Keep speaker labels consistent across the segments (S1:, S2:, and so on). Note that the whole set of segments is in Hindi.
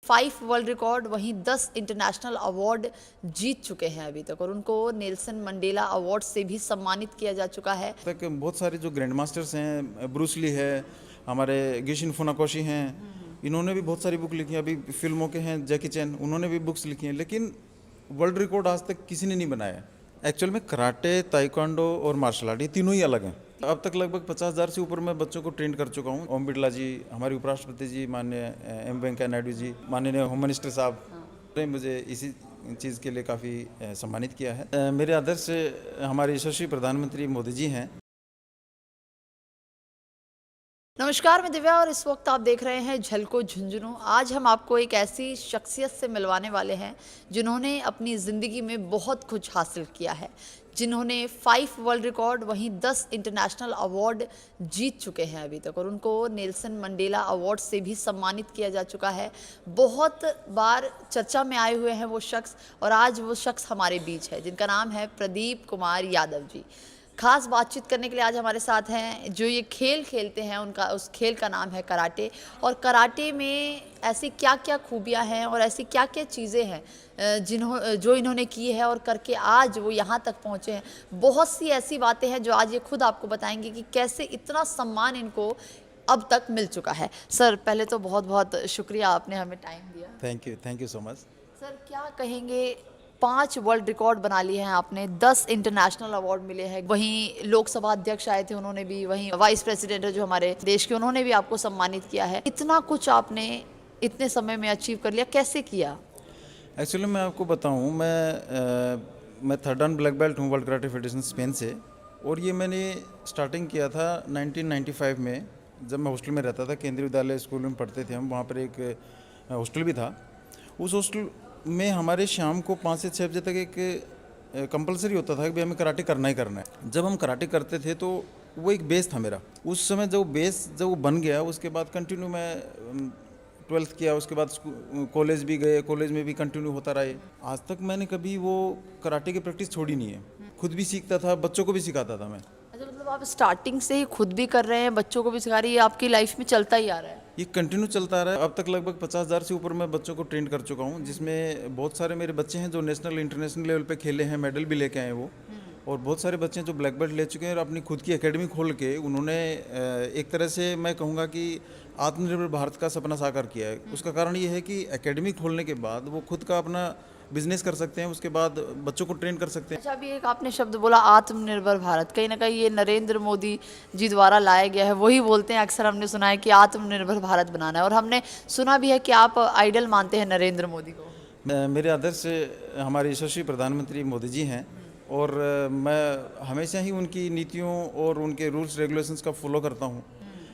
S1: 5 वर्ल्ड रिकॉर्ड वहीं 10 इंटरनेशनल अवार्ड जीत चुके हैं अभी तक, और उनको नेल्सन मंडेला अवार्ड से भी सम्मानित किया जा चुका है।
S2: तक बहुत सारे जो ग्रैंड मास्टर्स हैं, ब्रूस ली है, हमारे गिशिन फुनाकोशी हैं, इन्होंने भी बहुत सारी बुक लिखी हैं। अभी फिल्मों के हैं जैकी चैन, उन्होंने भी बुक्स लिखी हैं, लेकिन वर्ल्ड रिकॉर्ड आज तक किसी ने नहीं बनाया। एक्चुअल में कराटे, ताइक्वांडो और मार्शल आर्ट ये तीनों ही अलग हैं। अब तक लगभग 50,000 से ऊपर मैं बच्चों को ट्रेन कर चुका हूँ। ओम बिरला जी, हमारे उपराष्ट्रपति जी, माननीय एम वेंकैया नायडू जी, माननीय होम मिनिस्टर साहब ने मुझे इसी चीज़ के लिए काफ़ी सम्मानित किया है। मेरे आदर्श हमारे यशस्वी प्रधानमंत्री मोदी जी हैं।
S1: नमस्कार, मैं दिव्या और इस वक्त आप देख रहे हैं झलको झुंझुनू। आज हम आपको एक ऐसी शख्सियत से मिलवाने वाले हैं जिन्होंने अपनी ज़िंदगी में बहुत कुछ हासिल किया है, जिन्होंने 5 वर्ल्ड रिकॉर्ड वहीं 10 इंटरनेशनल अवार्ड जीत चुके हैं अभी तक, और उनको नेल्सन मंडेला अवार्ड से भी सम्मानित किया जा चुका है। बहुत बार चर्चा में आए हुए हैं वो शख्स, और आज वो शख्स हमारे बीच है जिनका नाम है प्रदीप कुमार यादव जी। खास बातचीत करने के लिए आज हमारे साथ हैं जो ये खेल खेलते हैं, उनका उस खेल का नाम है कराटे। और कराटे में ऐसी क्या क्या खूबियां हैं और ऐसी क्या क्या चीज़ें हैं जो इन्होंने की है और करके आज वो यहाँ तक पहुँचे हैं। बहुत सी ऐसी बातें हैं जो आज ये खुद आपको बताएंगे कि कैसे इतना सम्मान इनको अब तक मिल चुका है। सर, पहले तो बहुत बहुत शुक्रिया, आपने हमें टाइम दिया।
S2: Thank you so much.
S1: Sir, क्या कहेंगे, 5 वर्ल्ड रिकॉर्ड बना लिए हैं आपने, 10 इंटरनेशनल अवार्ड मिले हैं, वहीं लोकसभा अध्यक्ष आए थे उन्होंने भी, वहीं वाइस प्रेसिडेंट है जो हमारे देश के, उन्होंने भी आपको सम्मानित किया है। इतना कुछ आपने इतने समय में अचीव कर लिया, कैसे किया?
S2: एक्चुअली मैं आपको बताऊं, मैं थर्ड डान ब्लैक बेल्ट हूँ वर्ल्ड कराटे फेडरेशन स्पेन से। और ये मैंने स्टार्टिंग किया था 1995 में, जब मैं हॉस्टल में रहता था। केंद्रीय विद्यालय स्कूल में पढ़ते थे हम, वहाँ पर एक हॉस्टल भी था। उस हॉस्टल में हमारे शाम को 5 से 6 बजे तक एक कंपलसरी होता था कि भाई हमें कराटे करना ही करना है। जब हम कराटे करते थे तो वो एक बेस था मेरा। उस समय जब वो बन गया, उसके बाद कंटिन्यू मैं 12th किया, उसके बाद कॉलेज भी गए, कॉलेज में भी कंटिन्यू होता रहा। आज तक मैंने कभी वो कराटे की प्रैक्टिस छोड़ी नहीं है। खुद भी सीखता था, बच्चों को भी सिखाता था मैं।
S1: अच्छा, मतलब आप स्टार्टिंग से ही खुद भी कर रहे हैं, बच्चों को भी सिखा रही है, आपकी लाइफ में चलता ही आ रहा है?
S2: ये कंटिन्यू चलता रहा है। अब तक लगभग 50,000 से ऊपर मैं बच्चों को ट्रेन कर चुका हूँ, जिसमें बहुत सारे मेरे बच्चे हैं जो नेशनल इंटरनेशनल लेवल पे खेले हैं, मेडल भी लेके आए वो। और बहुत सारे बच्चे हैं जो ब्लैक बेल्ट ले चुके हैं और अपनी खुद की एकेडमी खोल के उन्होंने एक तरह से मैं कहूँगा कि आत्मनिर्भर भारत का सपना साकार किया है। उसका कारण ये है कि एकेडमी खोलने के बाद वो खुद का अपना बिजनेस कर सकते हैं, उसके बाद बच्चों को ट्रेन कर सकते हैं।
S1: अच्छा, अभी एक आपने शब्द बोला आत्मनिर्भर भारत, कहीं ना कहीं ये नरेंद्र मोदी जी द्वारा लाया गया है। वही बोलते हैं, अक्सर हमने सुना है कि आत्मनिर्भर भारत बनाना है, और हमने सुना भी है कि आप आइडल मानते हैं नरेंद्र मोदी को।
S2: मेरे आदर्श हमारे यशस्वी प्रधानमंत्री मोदी जी हैं, और मैं हमेशा ही उनकी नीतियों और उनके रूल्स रेगुलेशंस का फॉलो करता हूँ।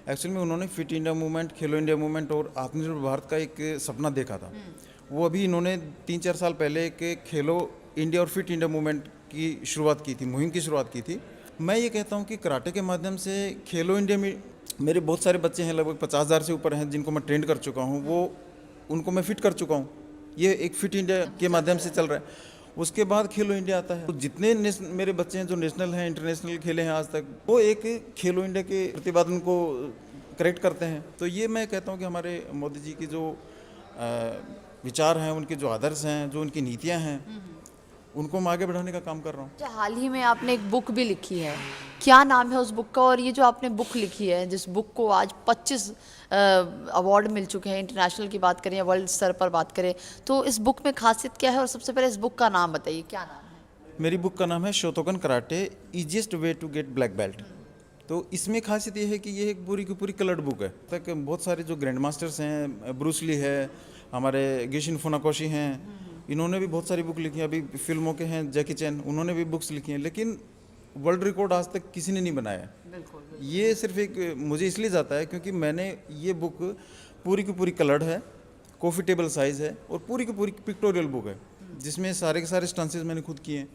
S2: एक्चुअली में उन्होंने फिट इंडिया मूवमेंट, खेलो इंडिया मूवमेंट और आत्मनिर्भर भारत का एक सपना देखा था। वो अभी इन्होंने 3-4 साल पहले एक खेलो इंडिया और फिट इंडिया मूवमेंट की शुरुआत की थी, मुहिम की शुरुआत की थी। मैं ये कहता हूँ कि कराटे के माध्यम से खेलो इंडिया में मेरे बहुत सारे बच्चे हैं, लगभग 50,000 से ऊपर हैं, जिनको मैं ट्रेंड कर चुका हूँ। उनको मैं फिट कर चुका हूँ। ये एक फिट इंडिया के माध्यम से चल रहा है। उसके बाद खेलो इंडिया आता है। तो जितने मेरे बच्चे हैं जो नेशनल हैं, इंटरनेशनल खेले हैं आज तक, वो एक खेलो इंडिया के प्रतिपादन को करेक्ट करते हैं। तो ये मैं कहता हूँ कि हमारे मोदी जी की जो विचार हैं, उनके जो आदर्श हैं, जो उनकी नीतियाँ हैं, उनको मैं आगे बढ़ाने का काम कर रहा हूँ।
S1: अच्छा, हाल ही में आपने एक बुक भी लिखी है, क्या नाम है उस बुक का? और ये जो आपने बुक लिखी है, जिस बुक को आज 25 अवार्ड मिल चुके हैं, इंटरनेशनल की बात करें या वर्ल्ड स्तर पर बात करें, तो इस बुक में खासियत क्या है? और सबसे पहले इस बुक का नाम बताइए, क्या नाम है?
S2: मेरी बुक का नाम है Shotokan karate, easiest way to get black belt. तो इसमें खासियत ये है कि ये एक पूरी की पूरी कलर्ड बुक है। तक बहुत सारे जो ग्रैंड मास्टर्स हैं, ब्रूस ली है, हमारे गिशिन फुनाकोशी हैं, इन्होंने भी बहुत सारी बुक लिखी हैं। अभी फिल्मों के हैं जैकी चैन, उन्होंने भी बुक्स लिखी हैं, लेकिन वर्ल्ड रिकॉर्ड आज तक किसी ने नहीं बनाया है। ये सिर्फ एक मुझे इसलिए जाता है क्योंकि मैंने ये बुक पूरी की पूरी कलर्ड है, कॉफ़ी टेबल साइज़ है, और पूरी की पूरी पिक्टोरियल बुक है, जिसमें सारे के सारे स्टंसेस मैंने खुद किए हैं।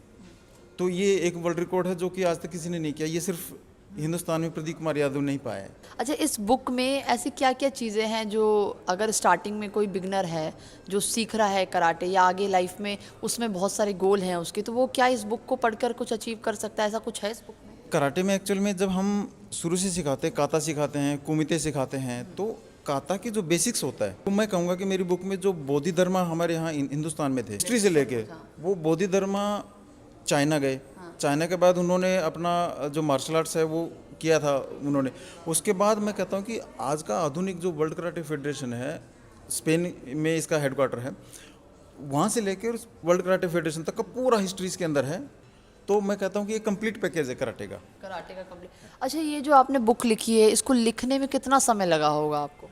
S2: तो ये एक वर्ल्ड रिकॉर्ड है जो कि आज तक किसी ने नहीं किया। ये सिर्फ हिंदुस्तान में प्रदीप कुमार यादव नहीं पाया है।
S1: अच्छा, इस बुक में ऐसी क्या क्या चीज़ें हैं जो अगर स्टार्टिंग में कोई बिगनर है जो सीख रहा है कराटे या आगे लाइफ में उसमें बहुत सारे गोल हैं उसके, तो वो क्या इस बुक को पढ़कर कुछ अचीव कर सकता है? ऐसा कुछ है इस बुक में?
S2: कराटे में एक्चुअल में जब हम शुरू से सिखाते हैं, काता सिखाते हैं, कुमिते सिखाते हैं, तो काता की जो बेसिक्स होता है, तो मैं कहूँगा कि मेरी बुक में जो बोधि धर्मा हमारे यहाँ हिंदुस्तान में थे, हिस्ट्री से लेके वो बोधि धर्मा चाइना गए, चाइना के बाद उन्होंने अपना जो मार्शल आर्ट्स है वो किया था उन्होंने। उसके बाद मैं कहता हूँ कि आज का आधुनिक जो वर्ल्ड कराटे फेडरेशन है, स्पेन में इसका हेडक्वार्टर है, वहाँ से लेकर वर्ल्ड कराटे फेडरेशन तक का पूरा हिस्ट्री इसके अंदर है। तो मैं कहता हूँ कि ये कंप्लीट पैकेज है कराटे का।
S1: कंप्लीट। अच्छा, ये जो आपने बुक लिखी है, इसको लिखने में कितना समय लगा होगा आपको?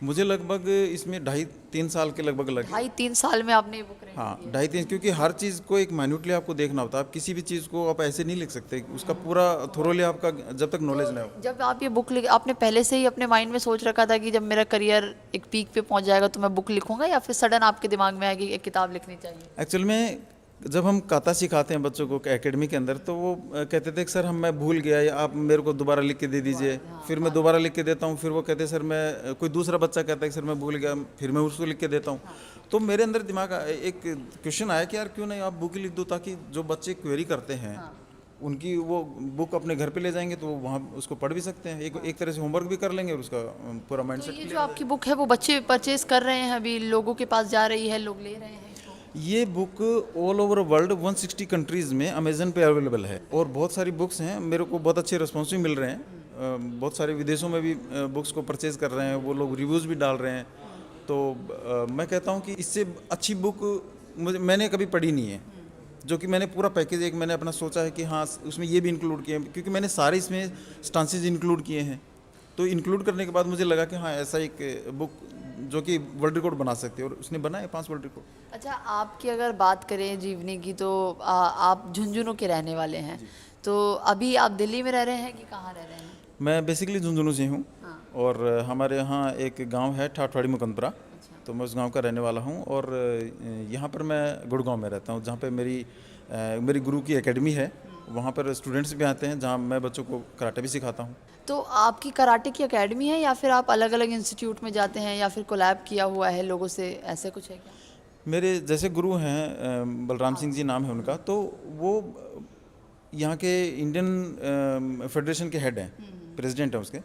S2: मुझे लगभग इसमें 2.5-3 साल के लगभग लगे।
S1: 2.5-3 साल में आपने ये बुक लिखी?
S2: हाँ, 2.5-3, क्योंकि हर चीज़ को एक माइन्यूटली आपको देखना होता है। आप किसी भी चीज़ को आप ऐसे नहीं लिख सकते, उसका पूरा थोरोली आपका जब तक नॉलेज ना हो।
S1: जब आप ये बुक लिख, आपने पहले से ही अपने माइंड में सोच रखा था कि जब मेरा करियर एक पीक पे पहुंच जाएगा तो मैं बुक लिखूंगा, या फिर सडन आपके दिमाग में आया कि एक किताब लिखनी चाहिए?
S2: एक्चुअल में जब हम काता सिखाते हैं बच्चों को एकेडमी के अंदर, तो वो कहते थे कि सर मैं भूल गया, या आप मेरे को दोबारा लिख के दे दीजिए। फिर मैं दोबारा लिख के देता हूँ, फिर वो कहते हैं सर मैं, कोई दूसरा बच्चा कहता है कि सर मैं भूल गया, फिर मैं उसको लिख के देता हूँ। तो मेरे अंदर दिमाग एक क्वेश्चन आया कि यार क्यों नहीं आप बुक लिख दो, ताकि जो बच्चे क्वेरी करते हैं उनकी वो बुक अपने घर पे ले जाएंगे तो वहाँ उसको पढ़ भी सकते हैं, एक तरह से होमवर्क भी कर लेंगे और उसका पूरा माइंड
S1: तो
S2: सेट।
S1: ये जो आपकी बुक है वो बच्चे परचेज कर रहे हैं, अभी लोगों के पास जा रही है, लोग ले रहे हैं इसको?
S2: ये book all over world 160 countries में अमेजन पे अवेलेबल है, और बहुत सारी बुक्स हैं। मेरे को बहुत अच्छे रिस्पॉन्स भी मिल रहे हैं, बहुत सारे विदेशों में भी बुक्स को परचेज़ कर रहे हैं, वो लोग रिव्यूज़ भी डाल रहे हैं। तो मैं कहता हूँ कि इससे अच्छी बुक मैंने कभी पढ़ी नहीं है, जो कि मैंने पूरा पैकेज एक मैंने अपना सोचा है कि हाँ उसमें ये भी इंक्लूड किए हैं, क्योंकि मैंने सारे इसमें स्टांसेज इंक्लूड किए हैं। तो इंक्लूड करने के बाद मुझे लगा कि हाँ ऐसा एक बुक जो कि वर्ल्ड रिकॉर्ड बना सकती है, और उसने बनाए 5 वर्ल्ड रिकॉर्ड।
S1: अच्छा, आपकी अगर बात करें जीवनी की, तो आप झुंझुनू के रहने वाले हैं, तो अभी आप दिल्ली में रह रहे हैं कि कहाँ रह रहे हैं?
S2: मैं बेसिकली झुंझुनू से हूँ,
S1: हाँ।
S2: और हमारे यहाँ एक गांव है ठाठवाड़ी मुकंदपुरा, तो मैं उस गांव का रहने वाला हूँ। और यहाँ पर मैं गुड़गांव में रहता हूँ, जहाँ पे मेरी गुरु की एकेडमी है। वहाँ पर स्टूडेंट्स भी आते हैं, जहाँ मैं बच्चों को कराटे भी सिखाता हूँ।
S1: तो आपकी कराटे की एकेडमी है, या फिर आप अलग अलग इंस्टीट्यूट में जाते हैं, या फिर कोलैब किया हुआ है लोगों से, ऐसे कुछ है क्या?
S2: मेरे जैसे गुरु हैं बलराम सिंह जी नाम है उनका, तो वो यहाँ के इंडियन फेडरेशन के हेड हैं, प्रेसिडेंट हैं उसके।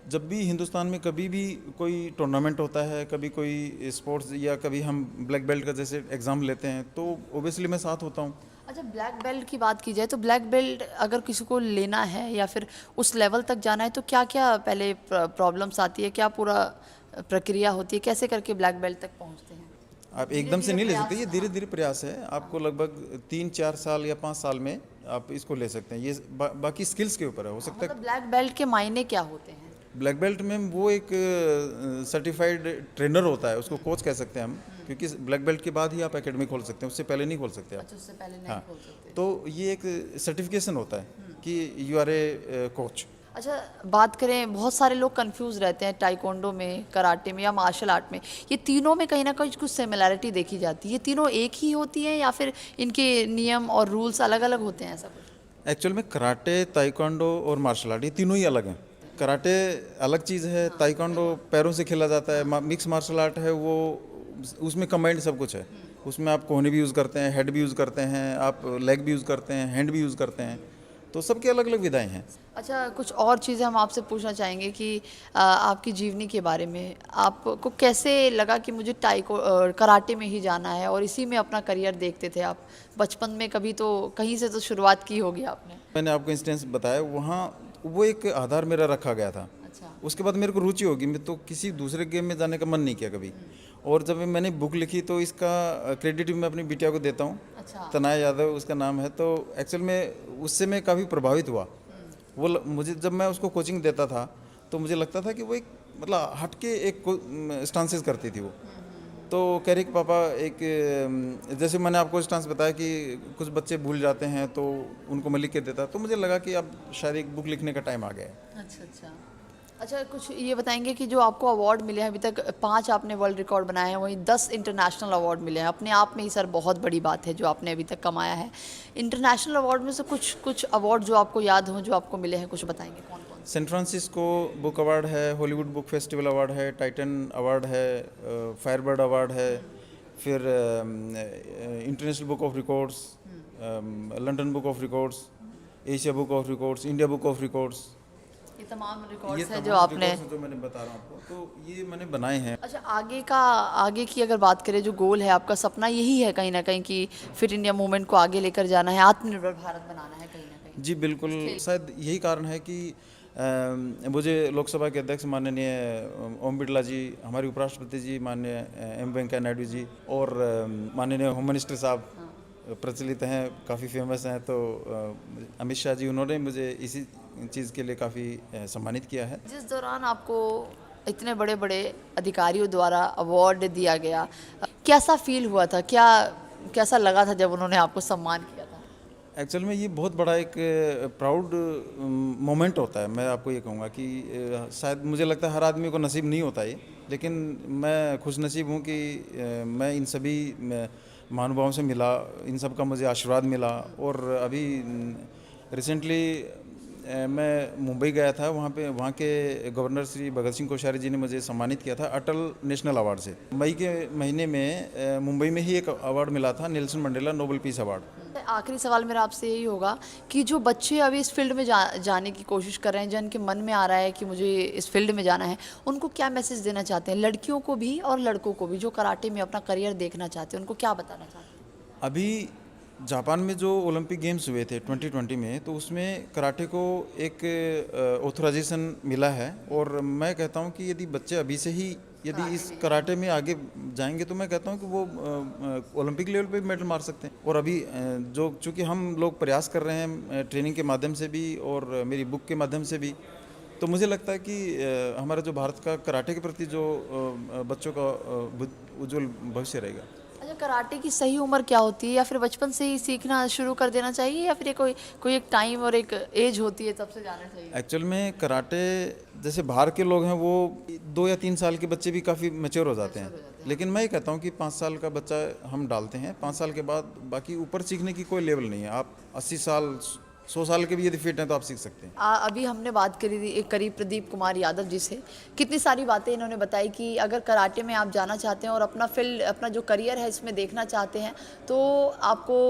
S2: जब भी हिंदुस्तान में कभी भी कोई टूर्नामेंट होता है, कभी कोई स्पोर्ट्स, या कभी हम ब्लैक बेल्ट का जैसे एग्ज़ाम लेते हैं, तो ओबियसली मैं साथ होता हूँ।
S1: अच्छा, ब्लैक बेल्ट की बात की जाए तो ब्लैक बेल्ट अगर किसी को लेना है या फिर उस लेवल तक जाना है, तो क्या क्या पहले प्रॉब्लम्स आती है, क्या पूरा प्रक्रिया होती है, कैसे करके ब्लैक बेल्ट तक पहुंचते हैं?
S2: आप एकदम से नहीं ले सकते, ये धीरे धीरे प्रयास है। आपको लगभग 3-4 साल या 5 साल में आप इसको ले सकते हैं। ये बाकी स्किल्स के ऊपर है, हो सकता है।
S1: मतलब ब्लैक बेल्ट के मायने क्या होते हैं?
S2: ब्लैक बेल्ट में वो एक सर्टिफाइड ट्रेनर होता है, उसको कोच कह सकते हैं हम, क्योंकि ब्लैक बेल्ट के बाद ही आप एकेडमी खोल सकते हैं, उससे पहले नहीं खोल सकते आप।
S1: अच्छा, उससे पहले नहीं
S2: हाँ,
S1: खोल सकते।
S2: तो ये एक सर्टिफिकेशन होता है कि यू आर ए कोच।
S1: अच्छा, बात करें, बहुत सारे लोग कंफ्यूज रहते हैं टाइकोंडो में, कराटे में या मार्शल आर्ट में, ये तीनों में कहीं ना कहीं कुछ सिमिलैरिटी देखी जाती है। ये तीनों एक ही होती हैं या फिर इनके नियम और रूल्स अलग अलग होते हैं, ऐसा कुछ?
S2: एक्चुअल में कराटे, ताइक्वांडो और मार्शल आर्ट ये तीनों ही अलग हैं। कराटे अलग चीज़ है, ताइक्वांडो पैरों से खेला जाता है, मिक्स मार्शल आर्ट है वो, उसमें कंबाइंड सब कुछ है। उसमें आप कोहनी भी यूज़ करते हैं, हेड भी यूज़ करते हैं, आप लेग भी यूज़ करते हैं, हैंड भी यूज़ करते हैं, तो सबके अलग अलग विधाएं हैं।
S1: अच्छा, कुछ और चीज़ें हम आपसे पूछना चाहेंगे कि आपकी जीवनी के बारे में। आपको कैसे लगा कि मुझे कराटे में ही जाना है, और इसी में अपना करियर देखते थे आप? बचपन में कभी तो कहीं से तो शुरुआत की होगी आपने।
S2: मैंने आपको इंस्टेंस बताया, वहाँ वो एक आधार मेरा रखा गया था।
S1: अच्छा।
S2: उसके बाद मेरे को रुचि होगी, मैं तो किसी दूसरे गेम में जाने का मन नहीं किया कभी। और जब मैंने बुक लिखी तो इसका क्रेडिट भी मैं अपनी बिटिया को देता हूँ।
S1: अच्छा।
S2: तनाया यादव उसका नाम है। तो एक्चुअल में उससे मैं काफ़ी प्रभावित हुआ। वो मुझे जब मैं उसको कोचिंग देता था तो मुझे लगता था कि वो एक मतलब हटके एक स्टांसेस करती थी वो। तो कह रही कि पापा एक जैसे मैंने आपको स्टांस बताया कि कुछ बच्चे भूल जाते हैं तो उनको मैं लिख के देता, तो मुझे लगा कि अब शायद एक बुक लिखने का टाइम आ गया है।
S1: अच्छा अच्छा। अच्छा, कुछ ये बताएंगे कि जो आपको अवार्ड मिले हैं अभी तक, 5 आपने वर्ल्ड रिकॉर्ड बनाए हैं, वहीं 10 इंटरनेशनल अवार्ड मिले हैं। अपने आप में ही सर बहुत बड़ी बात है जो आपने अभी तक कमाया है। इंटरनेशनल अवार्ड में से कुछ अवार्ड जो आपको याद हो, जो आपको मिले हैं, कुछ बताएंगे कौन कौन?
S2: सैन फ्रांसिस्को बुक अवार्ड है, हॉलीवुड बुक फेस्टिवल अवार्ड है, टाइटन अवार्ड है, फायरबर्ड अवार्ड है, फिर international book of records, London book of records, Asia book of records, India book of records,
S1: ये तमाम
S2: ये
S1: रिकॉर्ड्स हैं
S2: तमाम
S1: जो आपने।
S2: records हैं जो मैंने बता रहा हूँ आपको, तो ये मैंने बनाए हैं।
S1: अच्छा, आगे की अगर बात करें, जो गोल है आपका, सपना यही है कहीं ना कहीं कि फिट इंडिया मूवमेंट को आगे लेकर जाना है, आत्मनिर्भर भारत बनाना है कहीं ना कहीं।
S2: जी बिल्कुल, शायद यही कारण है कि मुझे लोकसभा के अध्यक्ष माननीय ओम बिरला जी, हमारे उपराष्ट्रपति जी माननीय एम वेंकैया नायडू जी और माननीय होम मिनिस्टर साहब प्रचलित हैं, काफ़ी फेमस हैं, तो अमित शाह जी, उन्होंने मुझे इसी चीज़ के लिए काफ़ी सम्मानित किया है।
S1: जिस दौरान आपको इतने बड़े बड़े अधिकारियों द्वारा अवार्ड दिया गया, कैसा फील हुआ था, कैसा लगा था जब उन्होंने आपको सम्मान किया था?
S2: एक्चुअल में ये बहुत बड़ा एक प्राउड मोमेंट होता है। मैं आपको ये कहूँगा कि शायद मुझे लगता है हर आदमी को नसीब नहीं होता ये, लेकिन मैं खुश नसीब हूँ कि मैं इन सभी महानुभावों से मिला, इन सब का मुझे आशीर्वाद मिला। और अभी रिसेंटली मैं मुंबई गया था, वहाँ के गवर्नर श्री भगत सिंह कोश्यारी जी ने मुझे सम्मानित किया था अटल नेशनल अवार्ड से। मई के महीने में मुंबई में ही एक अवार्ड मिला था, Nelson Mandela Nobel peace award.
S1: आखिरी सवाल मेरा आपसे यही होगा कि जो बच्चे अभी इस फील्ड में जाने की कोशिश कर रहे हैं, जिनके मन में आ रहा है कि मुझे इस फील्ड में जाना है, उनको क्या मैसेज देना चाहते हैं, लड़कियों को भी और लड़कों को भी, जो कराटे में अपना करियर देखना चाहते हैं, उनको क्या बताना चाहते हैं?
S2: अभी जापान में जो ओलंपिक गेम्स हुए थे 2020 में, तो उसमें कराटे को एक ऑथराइजेशन मिला है। और मैं कहता हूं कि यदि बच्चे अभी से ही यदि इस कराटे में आगे जाएंगे, तो मैं कहता हूं कि वो ओलंपिक लेवल पे मेडल मार सकते हैं। और अभी जो चूँकि हम लोग प्रयास कर रहे हैं ट्रेनिंग के माध्यम से भी और मेरी बुक के माध्यम से भी, तो मुझे लगता है कि हमारा जो भारत का कराटे के प्रति जो बच्चों का उज्जवल भविष्य रहेगा।
S1: अच्छा, कराटे की सही उम्र क्या होती है, या फिर बचपन से ही सीखना शुरू कर देना चाहिए, या फिर ये कोई एक टाइम और एक एज होती है तब से जाना चाहिए?
S2: एक्चुअल में कराटे, जैसे बाहर के लोग हैं वो 2 या 3 साल के बच्चे भी काफ़ी मैच्योर हो जाते हैं, लेकिन मैं ये कहता हूँ कि 5 साल का बच्चा हम डालते हैं। 5 साल के बाद बाकी ऊपर सीखने की कोई लेवल नहीं है। आप 80 साल 100 साल के भी यदि फिट हैं तो आप सीख सकते हैं।
S1: अभी हमने बात करी थी एक करीब प्रदीप कुमार यादव जी से, कितनी सारी बातें इन्होंने बताई कि अगर कराटे में आप जाना चाहते हैं और अपना जो करियर है इसमें देखना चाहते हैं, तो आपको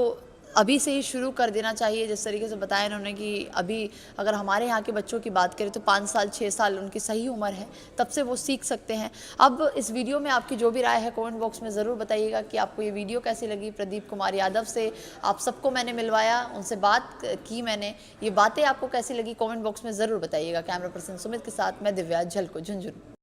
S1: अभी से ही शुरू कर देना चाहिए। जिस तरीके से बताया इन्होंने कि अभी अगर हमारे यहाँ के बच्चों की बात करें तो 5 साल 6 साल उनकी सही उम्र है, तब से वो सीख सकते हैं। अब इस वीडियो में आपकी जो भी राय है कमेंट बॉक्स में ज़रूर बताइएगा कि आपको ये वीडियो कैसी लगी। प्रदीप कुमार यादव से आप सबको मैंने मिलवाया, उनसे बात की मैंने, ये बातें आपको कैसी लगी कमेंट बॉक्स में ज़रूर बताइएगा। कैमरा पर्सन सुमित के साथ मैं दिव्या, झलको झुंझुनू।